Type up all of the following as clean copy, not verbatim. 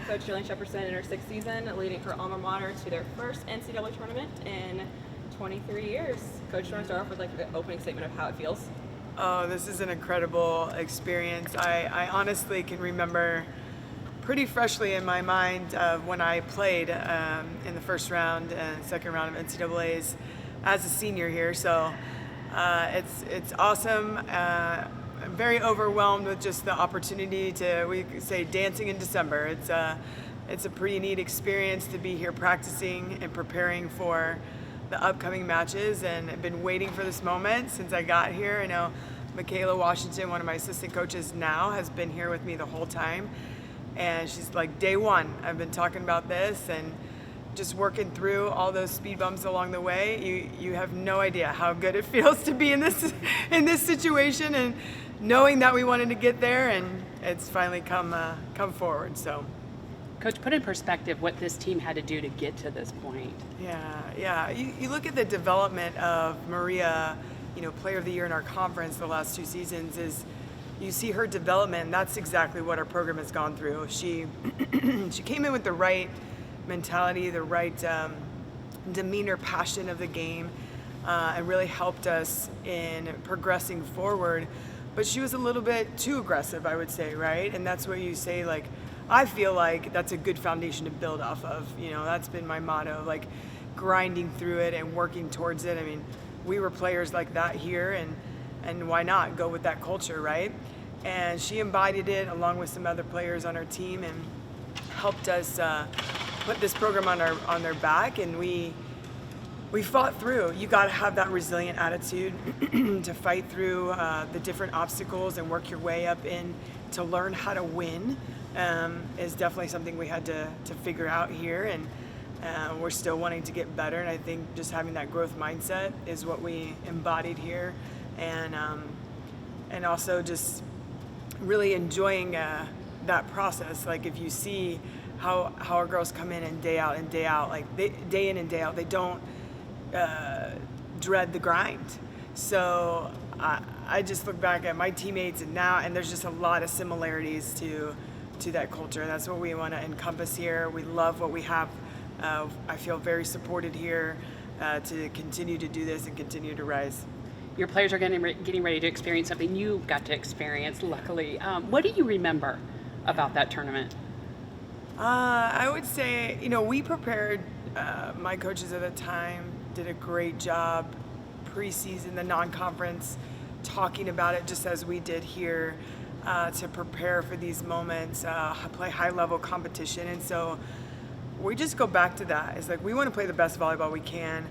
Coach Jolene Shepardson in her 6th season, leading her alma mater to their first NCAA tournament in 23 years. Coach, do you want to start off with the opening statement of how it feels? Oh, this is an incredible experience. I honestly can remember pretty freshly in my mind of when I played in the first round and second round of NCAAs as a senior here. So it's awesome. I'm very overwhelmed with just the opportunity to, we could say, dancing in December. It's a pretty neat experience to be here practicing and preparing for the upcoming matches, and I've been waiting for this moment since I got here. I know Michaela Washington, one of my assistant coaches now, has been here with me the whole time, and she's like, day one, I've been talking about this, and just working through all those speed bumps along the way. You have no idea how good it feels to be in this situation, and knowing that we wanted to get there, and it's finally come forward. So, Coach, put in perspective what this team had to do to get to this point. Yeah. You look at the development of Maria, Player of the Year in our conference the last 2 seasons, is you see her development. That's exactly what our program has gone through. She came in with the right mentality, the right demeanor, passion of the game, and really helped us in progressing forward. But she was a little bit too aggressive, I would say, right? And that's what you say, I feel like that's a good foundation to build off of. That's been my motto, grinding through it and working towards it. I mean, we were players like that here, and why not go with that culture, right? And she embodied it along with some other players on our team and helped us put this program on their back, and we fought through. You got to have that resilient attitude to fight through the different obstacles and work your way up in to learn how to win. Is definitely something we had to figure out here, and we're still wanting to get better. And I think just having that growth mindset is what we embodied here, and also just really enjoying that process. If you see how our girls come in and day out, day in and day out, they don't dread the grind. So I just look back at my teammates and there's just a lot of similarities to that culture, and that's what we want to encompass here. We love what we have. I feel very supported here to continue to do this and continue to rise. Your players are getting ready to experience something you got to experience, luckily. What do you remember about that tournament? I would say, we prepared, my coaches at the time did a great job preseason, the non-conference, talking about it just as we did here, to prepare for these moments, play high-level competition. And so we just go back to that. It's we want to play the best volleyball we can.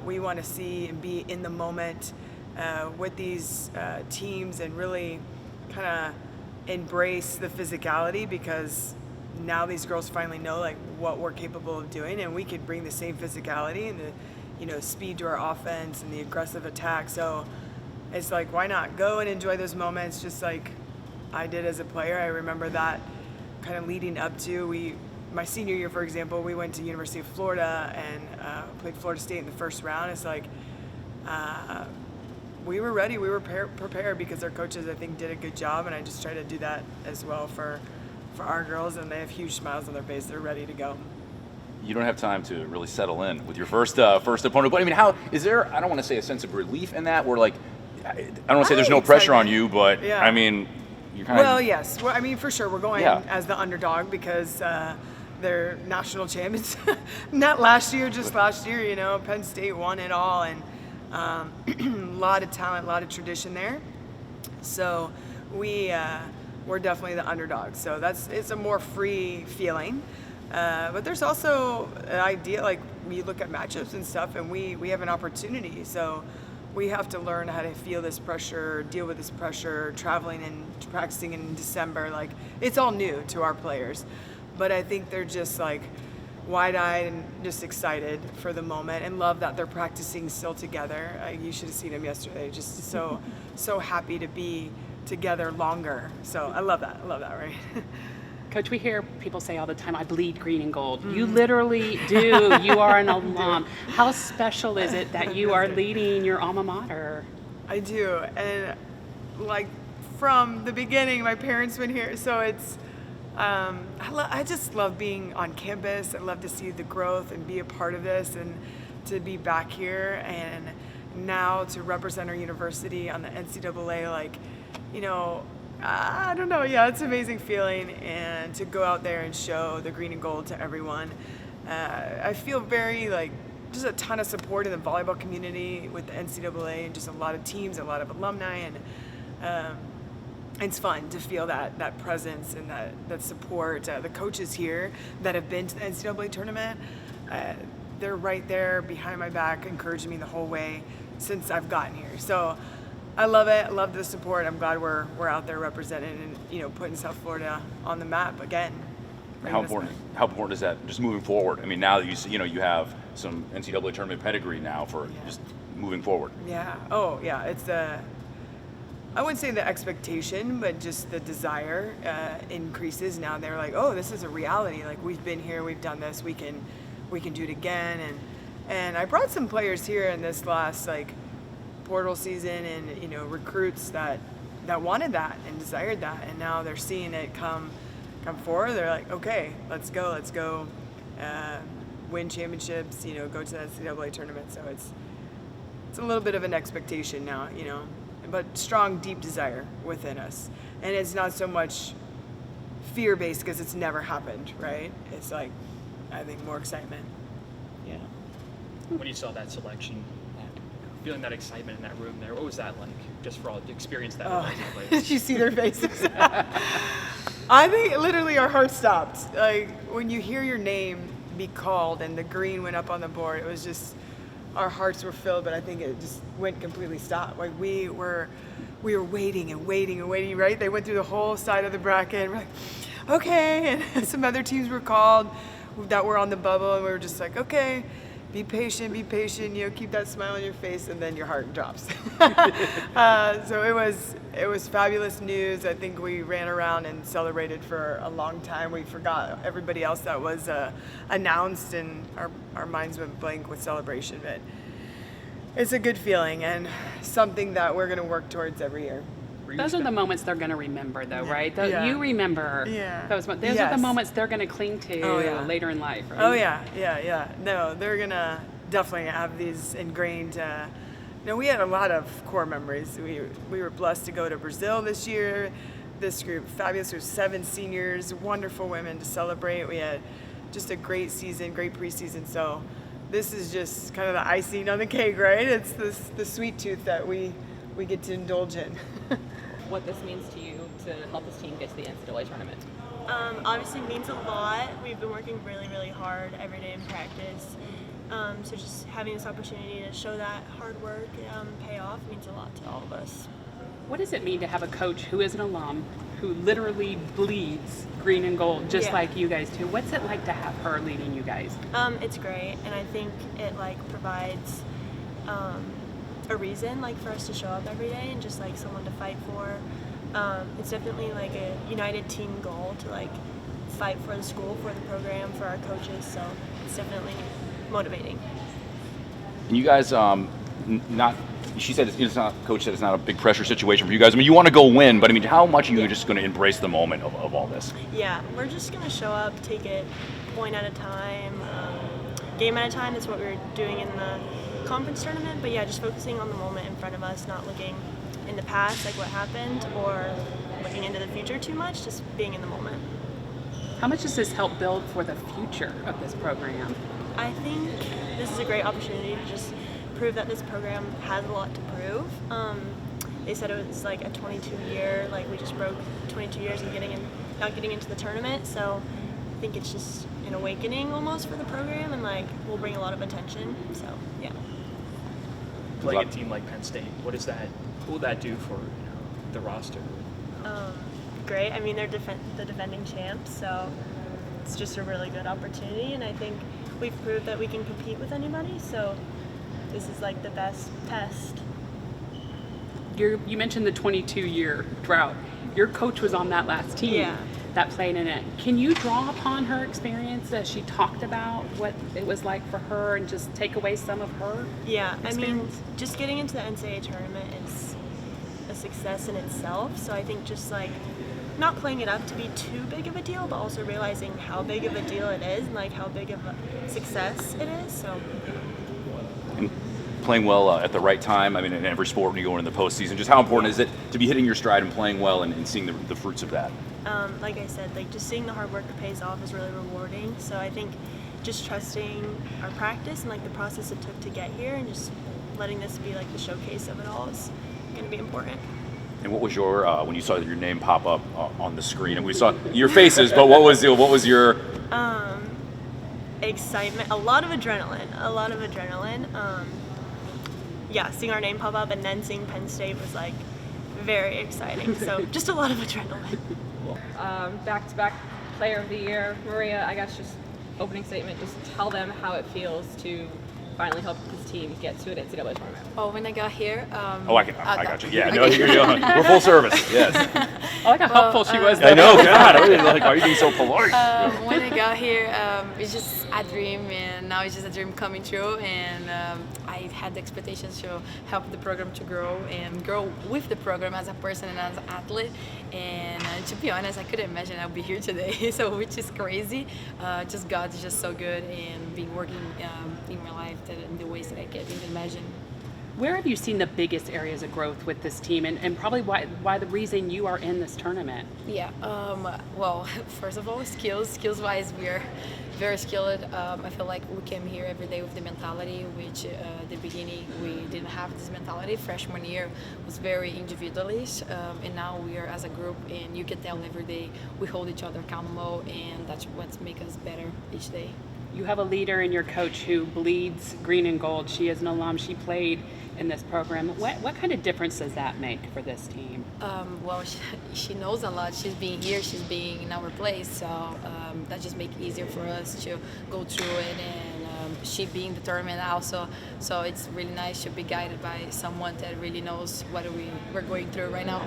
We want to see and be in the moment with these teams and really kind of embrace the physicality, because now these girls finally know what we're capable of doing, and we could bring the same physicality and the speed to our offense and the aggressive attack. So it's why not go and enjoy those moments just like I did as a player. I remember that kind of leading up to my senior year, for example, we went to University of Florida and played Florida State in the first round. It's we were ready, we were prepared, because our coaches, I think, did a good job, and I just try to do that as well for our girls, and they have huge smiles on their face. They're ready to go. You don't have time to really settle in with your first opponent, but I mean, how is there? I don't want to say a sense of relief in that, where I don't want to say there's no pressure on you, but yeah. I mean, you're kind of. Well, yes. Well, I mean, for sure, we're going as the underdog because they're national champions. Not last year, just last year. Penn State won it all, and a lot of talent, a lot of tradition there. So we're definitely the underdog. So it's a more free feeling. But there's also an idea, we look at matchups and stuff, and we have an opportunity. So we have to learn how to feel this pressure, deal with this pressure, traveling and practicing in December. It's all new to our players. But I think they're just wide-eyed and just excited for the moment, and love that they're practicing still together. You should have seen them yesterday. Just so happy to be together longer. So I love that, right? Coach, we hear people say all the time, I bleed green and gold. You literally do. You are an alum. How special is it that you are leading your alma mater? I do. And from the beginning, my parents been here, so I just love being on campus. I love to see the growth and be a part of this, and to be back here and now to represent our university on the NCAA. Like, you know, I don't know. Yeah, it's an amazing feeling, and to go out there and show the green and gold to everyone. I feel very just a ton of support in the volleyball community with the NCAA, and just a lot of teams, a lot of alumni, and it's fun to feel that presence and that support. The coaches here that have been to the NCAA tournament, they're right there behind my back, encouraging me the whole way since I've gotten here. So I love it. I love the support. I'm glad we're out there representing and putting South Florida on the map again. How important is that just moving forward? I mean, now that you have some NCAA tournament pedigree now for just moving forward. Yeah. Oh, yeah. It's I wouldn't say the expectation, but just the desire increases. Now they're like, oh, this is a reality. Like, we've been here, we've done this, we can do it again. And I brought some players here in this last portal season, and recruits that wanted that and desired that, and now they're seeing it come forward. They're like, okay, let's go, win championships, go to the NCAA tournament. So it's a little bit of an expectation now, but strong, deep desire within us. And it's not so much fear-based because it's never happened, right? It's I think more excitement. Yeah. When you saw that selection, feeling that excitement in that room there, what was that like? Just for all to experience that. Did you see their faces? I think literally our hearts stopped. When you hear your name be called and the green went up on the board, it was just, our hearts were filled, but I think it just went completely stopped. We were waiting and waiting and waiting, right? They went through the whole side of the bracket, and we're like, okay, and some other teams were called that were on the bubble, and we were just like, okay, be patient, keep that smile on your face, and then your heart drops. So it was fabulous news. I think we ran around and celebrated for a long time. We forgot everybody else that was announced, and our minds went blank with celebration. But it's a good feeling, and something that we're going to work towards every year. Those are the moments they're going to remember, though, right? You remember those. Those are the moments they're going to cling to later in life, right? Oh, yeah. No, they're going to definitely have these ingrained. We had a lot of core memories. We were blessed to go to Brazil this year. This group, fabulous. There's 7 seniors, wonderful women to celebrate. We had just a great season, great preseason. So this is just kind of the icing on the cake, right? It's the sweet tooth that we get to indulge in. What this means to you to help this team get to the NCAA tournament? Obviously means a lot. We've been working really, really hard every day in practice. So just having this opportunity to show that hard work pay off means a lot to all of us. What does it mean to have a coach who is an alum, who literally bleeds green and gold, just like you guys do? What's it like to have her leading you guys? It's great, and I think it provides a reason for us to show up every day and just someone to fight for. It's definitely a united team goal to fight for the school, for the program, for our coaches. So it's definitely motivating. And you guys, she said Coach said it's not a big pressure situation for you guys. I mean, you want to go win, but I mean, how much are you just going to embrace the moment of all this? Yeah, we're just going to show up, take it point at a time, game at a time. That's what we were doing in the conference tournament. But yeah, just focusing on the moment in front of us, not looking in the past, what happened, or looking into the future too much, just being in the moment. How much does this help build for the future of this program? I think this is a great opportunity to just prove that this program has a lot to prove. They said it was a 22-year, we just broke 22 years and not getting into the tournament. So I think it's just an awakening almost for the program, and will bring a lot of attention. So yeah. Playing a team like Penn State, what will that do for the roster? Great. I mean, they're the defending champs, so it's just a really good opportunity, and I think we've proved that we can compete with anybody. So this is the best test. You mentioned the 22-year drought. Your coach was on that last team that played in it. Can you draw upon her experience as she talked about what it was like for her and just take away some of her experience? I mean, just getting into the NCAA tournament is a success in itself. So I think just not playing it up to be too big of a deal, but also realizing how big of a deal it is and like how big of a success it is. So. And playing well at the right time. I mean, in every sport when you go into the postseason, just how important is it to be hitting your stride and playing well and seeing the fruits of that? Like I said, like just seeing the hard work that pays off is really rewarding. So I think just trusting our practice and like the process it took to get here, and just letting this be like the showcase of it all is going to be important. And what was your when you saw your name pop up on the screen, and we saw your faces, but what was your excitement? A lot of adrenaline. Yeah, seeing our name pop up and then seeing Penn State was like very exciting. So just a lot of adrenaline. Back-to-back Player of the Year, Maria. I guess just opening statement. Just tell them how it feels to finally help this team get to an NCAA tournament. Oh, when I got here. I got you. Yeah, no, we're full service. Yes. I like how helpful she was. I know. God, I was like, why are you being so polite? When I got here, it's just a dream, and now it's just a dream coming true. And I had the expectations to help the program to grow and grow with the program as a person and as an athlete. And to be honest, I couldn't imagine I'd be here today. So, which is crazy. Just God is just so good, and being working in my life in the ways that I can't even imagine. Where have you seen the biggest areas of growth with this team, and probably why the reason you are in this tournament? Yeah, well, first of all, skills-wise, we're very skilled. I feel like we came here every day with the mentality, which at the beginning we didn't have this mentality. Freshman year was very individualist, and now we are as a group, and you can tell every day we hold each other accountable, and that's what makes us better each day. You have a leader in your coach who bleeds green and gold. She is an alum. She played in this program. What kind of difference does that make for this team? Well, she knows a lot. She's being here. She's being in our place. So that just makes it easier for us to go through it. And she being determined also. So it's really nice to be guided by someone that really knows what we're going through right now.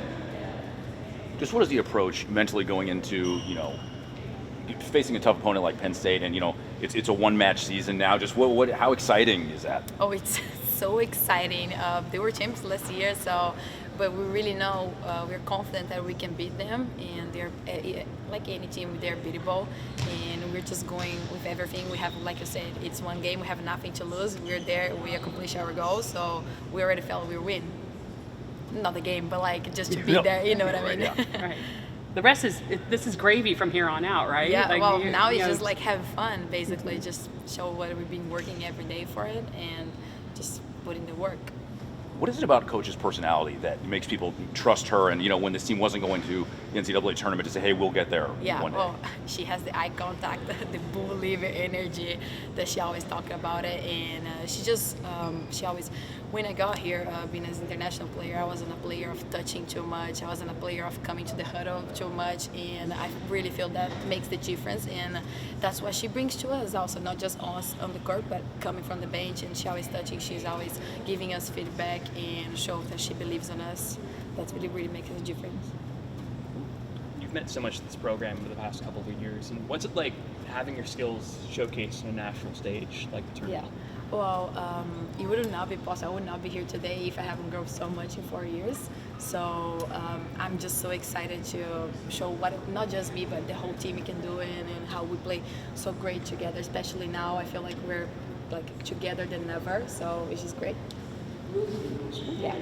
Just what is the approach mentally going into, facing a tough opponent like Penn State, and it's a one-match season now. Just how exciting is that? Oh, it's so exciting. They were champions last year, but we really know we're confident that we can beat them, and they're like any team, they're beatable, and we're just going with everything. We have, like you said, it's one game. We have nothing to lose. We're there. We accomplish our goals, so we already felt we win. Not the game, but like just to be there. You know what I mean? Yeah. Right. The rest this is gravy from here on out, right? Yeah, like, well, now it's just like have fun, basically. Just show what we've been working every day for it, and just put in the work. What is it about Coach's personality that makes people trust her, and when this team wasn't going to the NCAA tournament, to say, hey, we'll get there one day? Well, she has the eye contact, the believer energy that she always talks about it, and she always, when I got here, being as an international player, I wasn't a player of touching too much. I wasn't a player of coming to the huddle too much, and I really feel that makes the difference, and that's what she brings to us also, not just us on the court, but coming from the bench, and she always touching, she's always giving us feedback and show that she believes in us. That's really makes a difference. You've meant so much to this program over the past couple of years, and what's it like having your skills showcased on a national stage like the tournament? Yeah. Well, it would not be possible. I would not be here today if I haven't grown so much in 4 years. So I'm just so excited to show what not just me, but the whole team can do it, and how we play so great together. Especially now, I feel like we're like together than ever. So it's just great. Yeah.